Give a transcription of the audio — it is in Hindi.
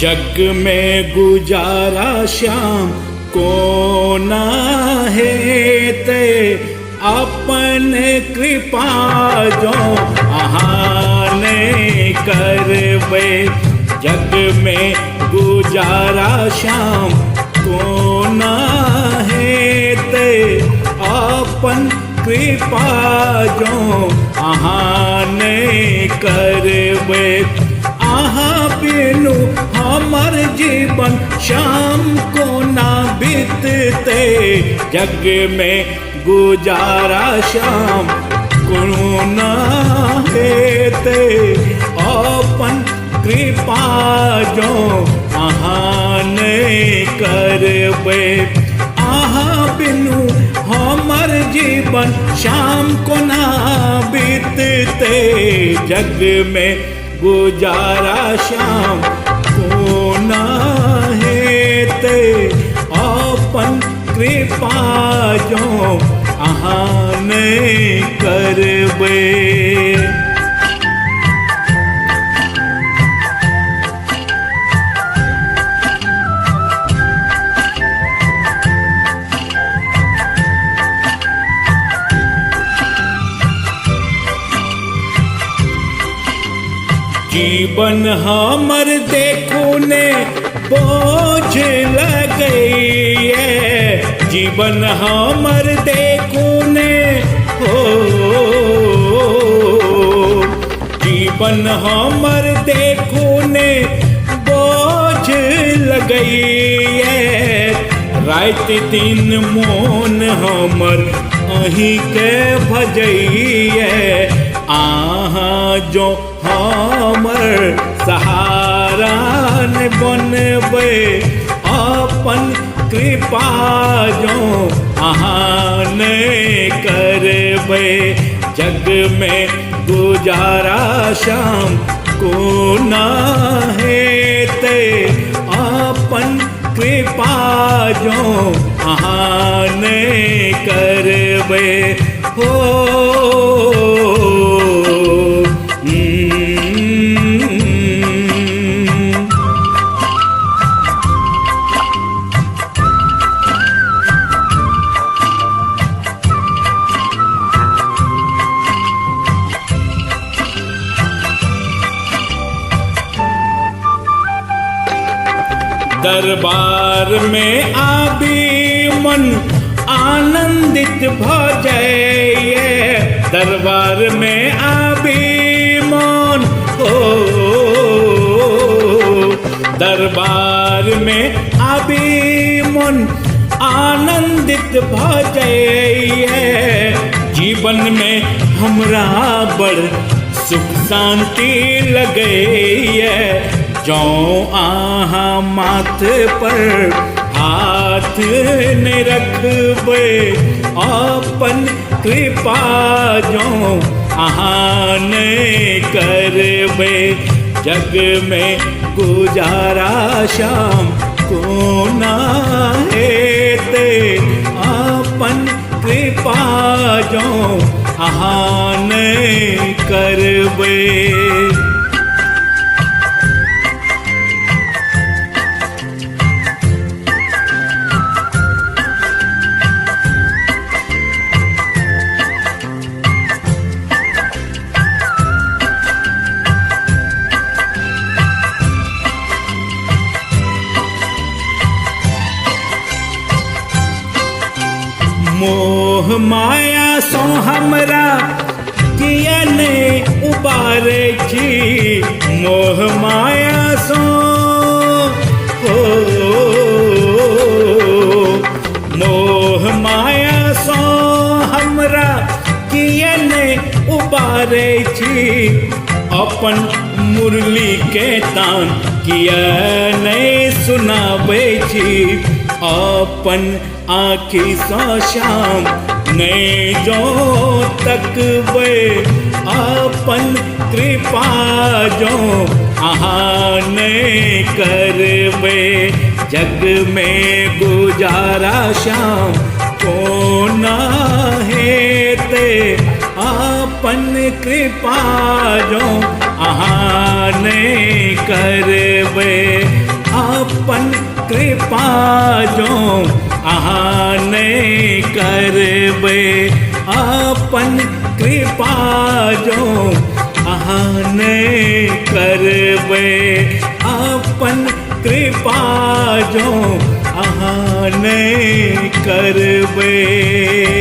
जग में गुजारा श्याम को ना है ते अपन कृपा जो आहाने करवे। जग में गुजारा श्याम को ना है ते अपन कृपा जो आहाने करवे। आहा बिनु हमर जीवन शाम को ना बीतते। जग में गुजारा शाम को ना हेते अपन कृपा जो आहाने करवे। आहा बिनु हमर जीवन शाम को ना बीतते। जग में गुजारा श्याम को ना हेते अपन कृपा जो आहाने करवे। जीवन हमर देखो ने बोझ लगई है। जीवन हमर देखो ने हो, जीवन हमर देखो ने बोझ लगई है। रात दिन मोन हमर अही के भजई है। आहा जो हमर सहारा न बनवे अपन कृपा जो आहाने करवे। जग में गुजारा श्याम को ना हेते अपन कृपा जो आहाने करवे। हो दरबार में आबी मन आनंदित भजये। दरबार में आबी मन हो, दरबार में आबी मन आनंदित भजये। जीवन में हमरा बड़ सुख शांति लगई है। जो आहा माथ पर हाथ न रखबे अपन कृपा जो आहाने करवे। जग में गुजारा श्याम को ना हेते अपन कृपा जो आहाने करवे। मोह माया सो हमरा किया ने उबारे छी। मोह माया सो हो, मोह माया सो हमरा किया ने उबारे छी। अपन मुरली के तान किया नहीं सुनावे छी। अपन आँखी सा श्याम नहीं जो तकवे अपन कृपा जो आहाने करवे। जग में गुजारा श्याम को ना हेते अपन कृपा जो आहाने करवे। जो अहाँ नहीं करबे, अपन कृपा जो अहाँ नहीं करबे, अपन कृपा जो अहाँ नहीं करबे।